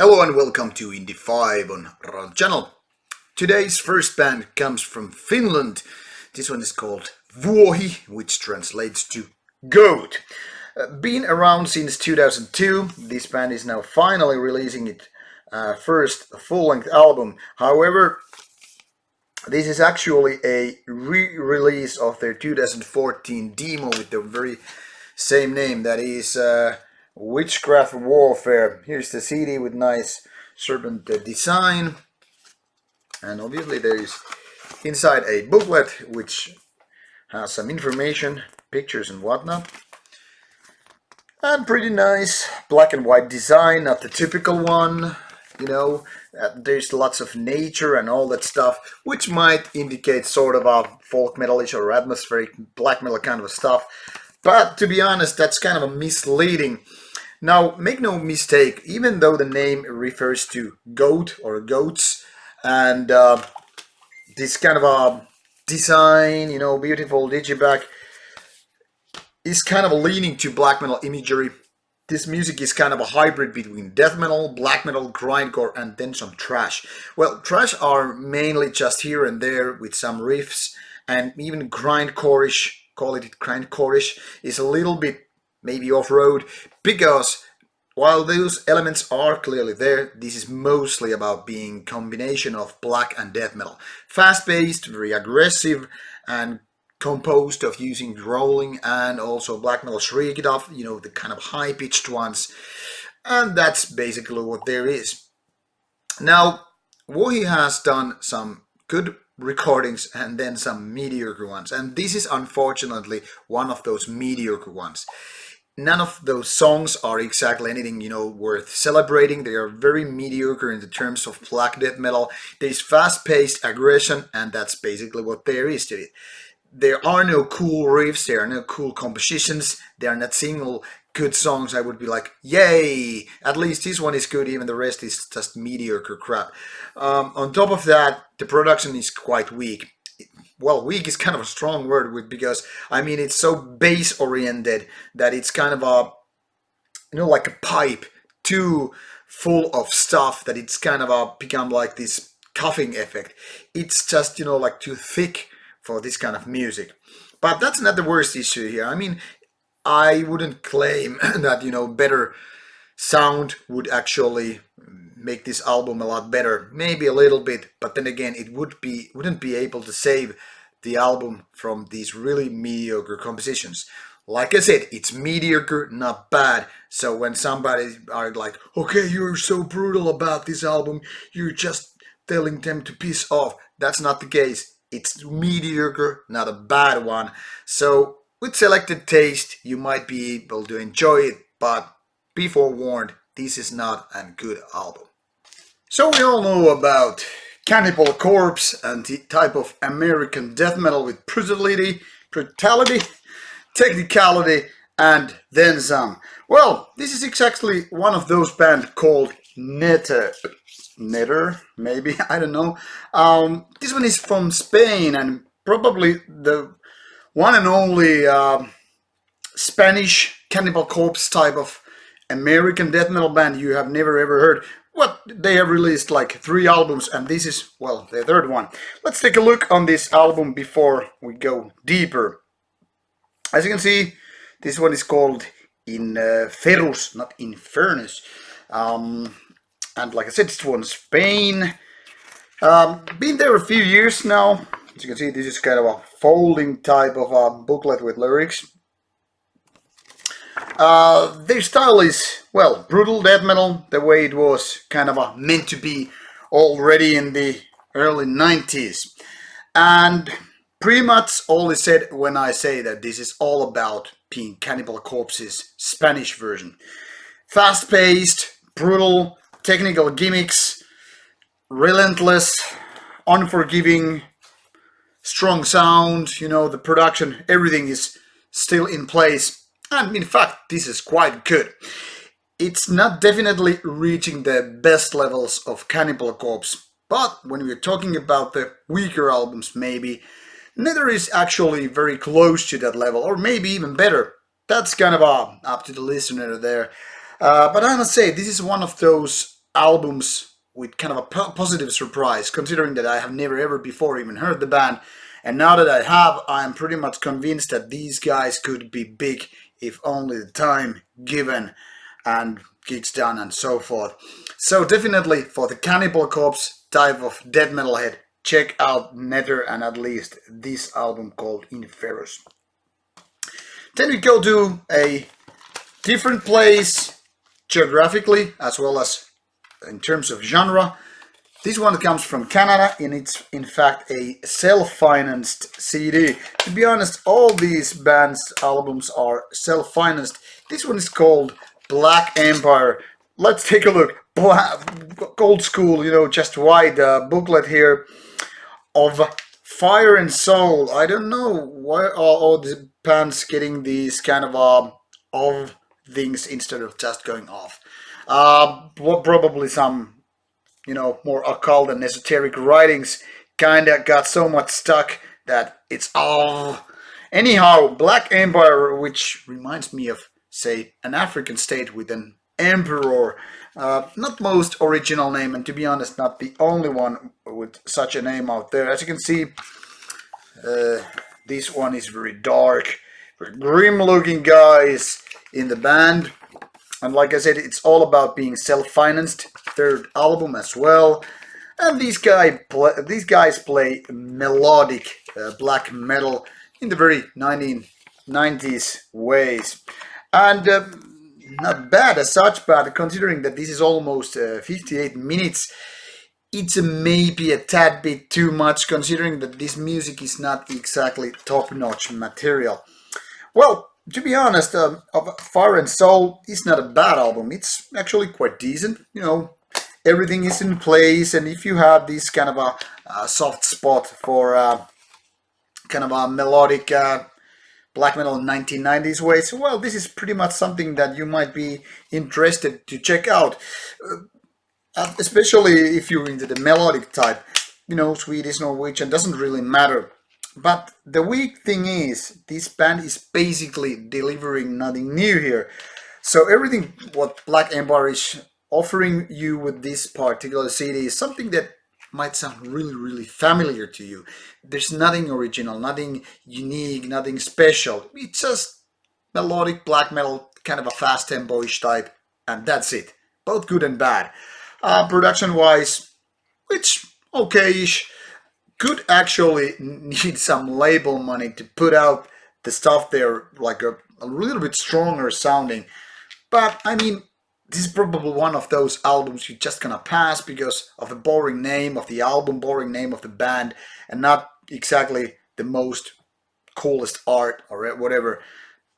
Hello and welcome to Indie 5 on Rauta channel. Today's first band comes from Finland. This one is called Vuohi, which translates to goat. Been around since 2002, this band is now finally releasing its first full-length album. However, this is actually a re-release of their 2014 demo with the very same name, that is Witchcraft Warfare. Here's the CD with nice serpent design, and obviously there is inside a booklet which has some information, pictures and whatnot, and pretty nice black and white design, not the typical one, you know. There's lots of nature and all that stuff, which might indicate sort of a folk metalish or atmospheric black metal kind of stuff. But to be honest, that's kind of a misleading. Now, make no mistake, even though the name refers to goat or goats, and this kind of a design, you know, beautiful digiback, is kind of leaning to black metal imagery. This music is kind of a hybrid between death metal, black metal, grindcore, and then some thrash. Well, thrash are mainly just here and there with some riffs, and even grindcore-ish, call it grindcore-ish, is a little bit maybe off-road, because while those elements are clearly there, this is mostly about being combination of black and death metal. Fast-paced, very aggressive, and composed of using rolling and also black metal shriek off, you know, the kind of high-pitched ones, and that's basically what there is. Now, Vuohi has done some good recordings and then some mediocre ones, and this is unfortunately one of those mediocre ones. None of those songs are exactly anything, you know, worth celebrating. They are very mediocre in the terms of black death metal. There's fast-paced aggression, and that's basically what there is to it. There are no cool riffs, there are no cool compositions, there are not single good songs I would be like, yay, at least this one is good, even the rest is just mediocre crap. On top of that, the production is quite weak. Well, weak is kind of a strong word, because I mean it's so bass oriented that it's kind of a, you know, like a pipe too full of stuff that it's kind of a become like this coughing effect. It's just, you know, like too thick for this kind of music. But that's not the worst issue here. I mean, I wouldn't claim that, you know, better sound would actually make this album a lot better. Maybe a little bit, but then again, it wouldn't be able to save the album from these really mediocre compositions. Like I said, it's mediocre, not bad. So when somebody are like, okay, you're so brutal about this album, you're just telling them to piss off. That's not the case. It's mediocre, not a bad one. So with selected taste, you might be able to enjoy it, but be forewarned, this is not a good album. So we all know about Cannibal Corpse and the type of American death metal with brutality, technicality, and then some. Well, this is exactly one of those bands called Netter, maybe, I don't know. This one is from Spain, and probably the one and only Spanish Cannibal Corpse type of American death metal band you have never ever heard. What, they have released like 3 albums, and this is, well, the third one. Let's take a look on this album before we go deeper. As you can see, this one is called Inferus, not Infernus. And like I said, it's from Spain. Been there a few years now. As you can see, this is kind of a folding type of a booklet with lyrics. Their style is, well, brutal death metal, the way it was kind of meant to be already in the early 90s. And pretty much all is said when I say that this is all about being Cannibal Corpse's Spanish version. Fast-paced, brutal, technical gimmicks, relentless, unforgiving, strong sound, you know, the production, everything is still in place. And in fact, this is quite good. It's not definitely reaching the best levels of Cannibal Corpse, but when we're talking about the weaker albums, maybe, Nether is actually very close to that level, or maybe even better. That's kind of up to the listener there. But I must say, this is one of those albums with kind of a positive surprise, considering that I have never ever before even heard the band. And now that I have, I'm pretty much convinced that these guys could be big if only the time given and gigs done and so forth. So definitely for the Cannibal Corpse type of death metal head, check out Nadir and at least this album called Inferus. Then we go to a different place geographically as well as in terms of genre. This one comes from Canada and it's in fact a self-financed CD. To be honest, all these bands' albums are self-financed. This one is called Black Empire. Let's take a look. Old school, just white booklet here of Fire and Soul. I don't know why are all the bands getting these kind of things instead of just going off. Probably some more occult and esoteric writings kinda got so much stuck that it's all. Anyhow, Black Empire, which reminds me of, say, an African state with an emperor. Not most original name, and to be honest, not the only one with such a name out there. As you can see, this one is very dark, very grim-looking guys in the band. And like I said, it's all about being self-financed. Third album as well. And these guys play melodic black metal in the very 1990s ways. And not bad as such, but considering that this is almost 58 minutes, it's maybe a tad bit too much, considering that this music is not exactly top-notch material. Well, to be honest, of Fire and Soul is not a bad album. It's actually quite decent. Everything is in place, and if you have this kind of a soft spot for kind of a melodic black metal in 1990s ways, well, this is pretty much something that you might be interested to check out. Especially if you're into the melodic type, Swedish, Norwegian, doesn't really matter. But the weak thing is, this band is basically delivering nothing new here. So everything what Black Empire is offering you with this particular CD is something that might sound really, really familiar to you. There's nothing original, nothing unique, nothing special. It's just melodic black metal, kind of a fast tempo-ish type, and that's it. Both good and bad. Production-wise, it's okay-ish. Could actually need some label money to put out the stuff there like a little bit stronger sounding. But I mean, this is probably one of those albums you're just gonna pass because of the boring name of the album, boring name of the band, and not exactly the most coolest art or whatever.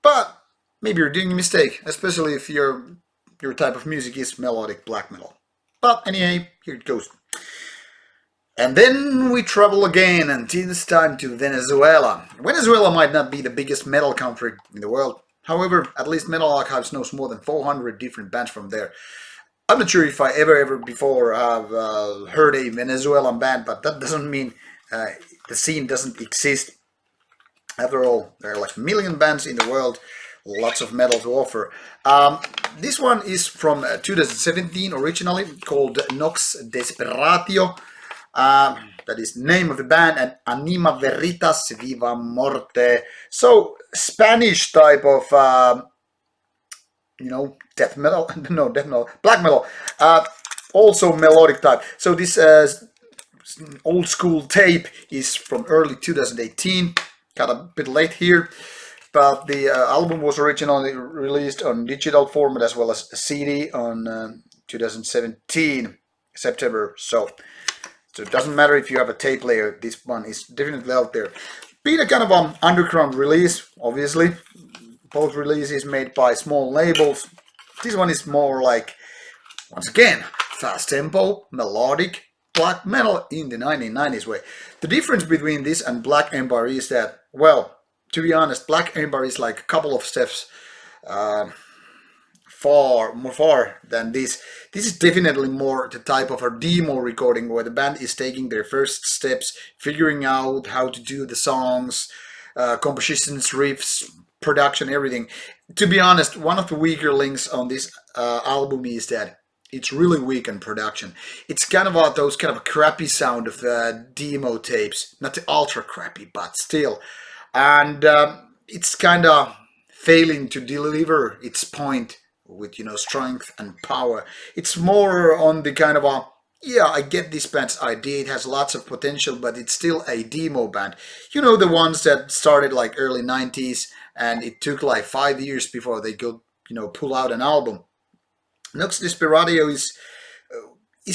But maybe you're doing a mistake, especially if your type of music is melodic black metal. But anyway, here it goes. And then we travel again, and this time to Venezuela. Venezuela might not be the biggest metal country in the world. However, at least Metal Archives knows more than 400 different bands from there. I'm not sure if I ever before have heard a Venezuelan band, but that doesn't mean the scene doesn't exist. After all, there are like a million bands in the world, lots of metal to offer. This one is from 2017 originally, called Nox Desperatio. That is the name of the band, and Anima Veritas Viva Morte. So Spanish type of death metal. No, death metal, black metal. Also melodic type. So this old school tape is from early 2018. Got a bit late here, but the album was originally released on digital format as well as a CD on 2017 September. So it doesn't matter if you have a tape player, this one is definitely out there. Being a kind of an underground release, obviously. Both releases made by small labels. This one is more like, once again, fast tempo, melodic, black metal in the 1990s way. The difference between this and Black Empire is that, well, to be honest, Black Empire is like a couple of steps far than this. This is definitely more the type of a demo recording where the band is taking their first steps, figuring out how to do the songs, compositions, riffs, production, everything. To be honest, one of the weaker links on this album is that it's really weak in production. It's kind of those kind of a crappy sound of the demo tapes, not the ultra crappy, but still. And it's kind of failing to deliver its point with strength and power. It's more on the kind of a, yeah, I get this band's idea. It has lots of potential, but it's still a demo band. The ones that started like early 90s, and it took like 5 years before they could pull out an album. Nox Desperatio is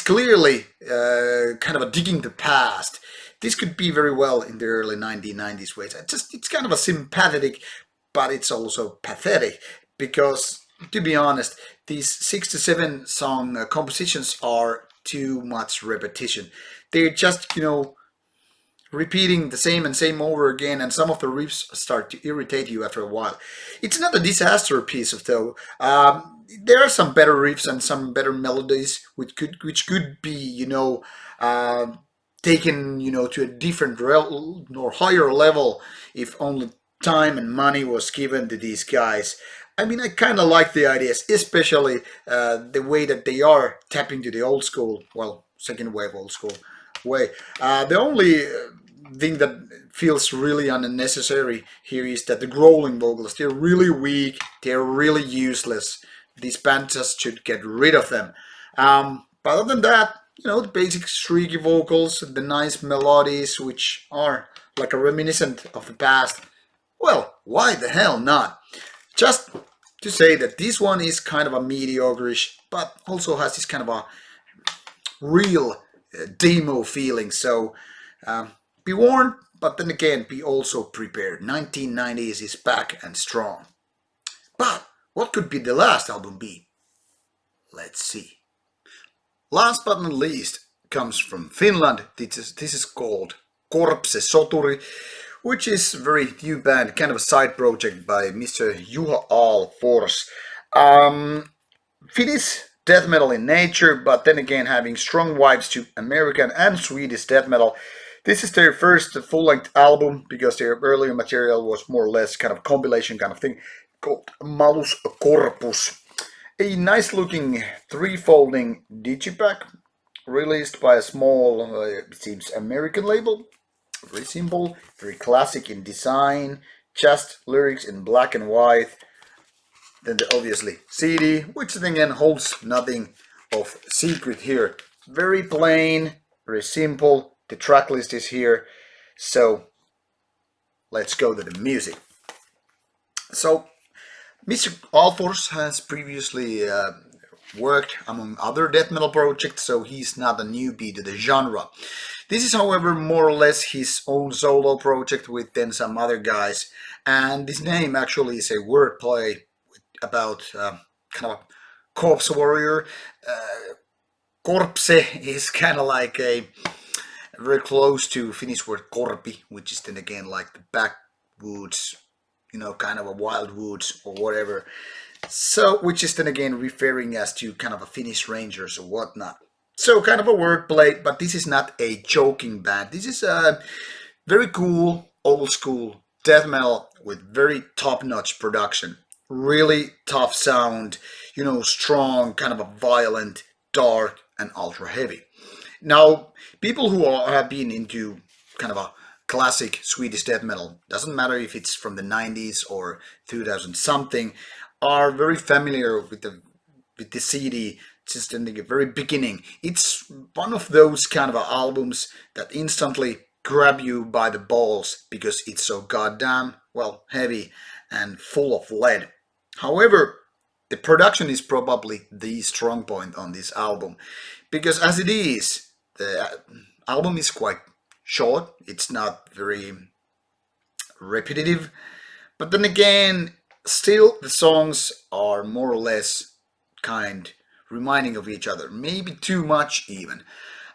clearly kind of a digging the past. This could be very well in the early 1990s ways. It's kind of a sympathetic, but it's also pathetic, because to be honest, these 6 to 7 song compositions are too much repetition. They're just repeating the same and same over again, and some of the riffs start to irritate you after a while. It's not a disaster piece of though. There are some better riffs and some better melodies which could be taken to a different or higher level if only time and money was given to these guys. I mean, I kind of like the ideas, especially the way that they are tapping to the old school, well, second wave old school way. The only thing that feels really unnecessary here is that the growling vocals, they're really weak, they're really useless. These bands just should get rid of them. But other than that, the basic shrieky vocals, the nice melodies, which are like a reminiscent of the past, well, why the hell not? Just to say that this one is kind of a mediocre-ish, but also has this kind of a real demo feeling. So be warned, but then again, be also prepared. 1990s is back and strong. But what could be the last album be? Let's see. Last but not least comes from Finland. This is called Korpsesoturi, which is a very new band, kind of a side project by Mr. Juha Alfors. Finnish death metal in nature, but then again having strong vibes to American and Swedish death metal. This is their first full-length album, because their earlier material was more or less kind of compilation kind of thing, called Malus Corpus. A nice looking 3-folding digipack, released by a small, it seems, American label. Very simple, very classic in design, just lyrics in black and white. Then the obviously CD, which then again holds nothing of secret here. Very plain, very simple. The track list is here. So let's go to the music. So Mr. Alfors has previously worked among other death metal projects, so he's not a newbie to the genre. This is, however, more or less his own solo project with then some other guys, and this name actually is a wordplay about kind of a corpse warrior. Korpse is kind of like a very close to Finnish word korpi, which is then again like the backwoods, kind of a wild woods or whatever. So, which is then again referring as to kind of a Finnish rangers or whatnot. So kind of a wordplay, but this is not a joking band. This is a very cool, old school death metal with very top-notch production. Really tough sound, strong, kind of a violent, dark, and ultra heavy. Now, people who have been into kind of a classic Swedish death metal, doesn't matter if it's from the 90s or 2000 something, are very familiar with the CD just in the very beginning. It's one of those kind of albums that instantly grab you by the balls because it's so goddamn, well, heavy and full of lead. However, the production is probably the strong point on this album, because as it is, the album is quite short. It's not very repetitive, but then again, still the songs are more or less kind reminding of each other, maybe too much even.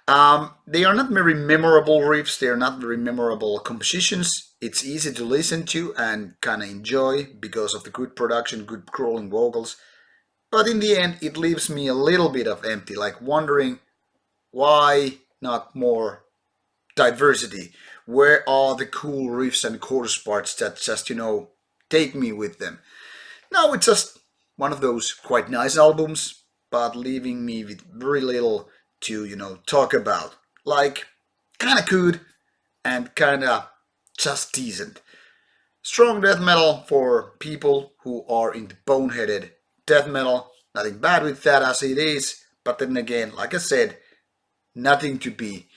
They are not very memorable riffs, they are not very memorable compositions. It's easy to listen to and kind of enjoy because of the good production, good crawling vocals. But in the end, it leaves me a little bit of empty, like wondering why not more diversity? Where are the cool riffs and chorus parts that just, take me with them? Now it's just one of those quite nice albums, but leaving me with very little to talk about. Like, kinda good and kinda just decent. Strong death metal for people who are into boneheaded death metal. Nothing bad with that as it is, but then again, like I said, nothing to be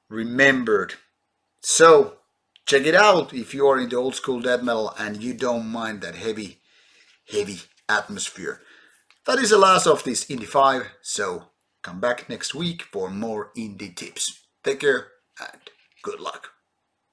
remembered. So, check it out if you are into old school death metal and you don't mind that heavy atmosphere. That is the last of this Indie 5, so come back next week for more indie tips. Take care and good luck.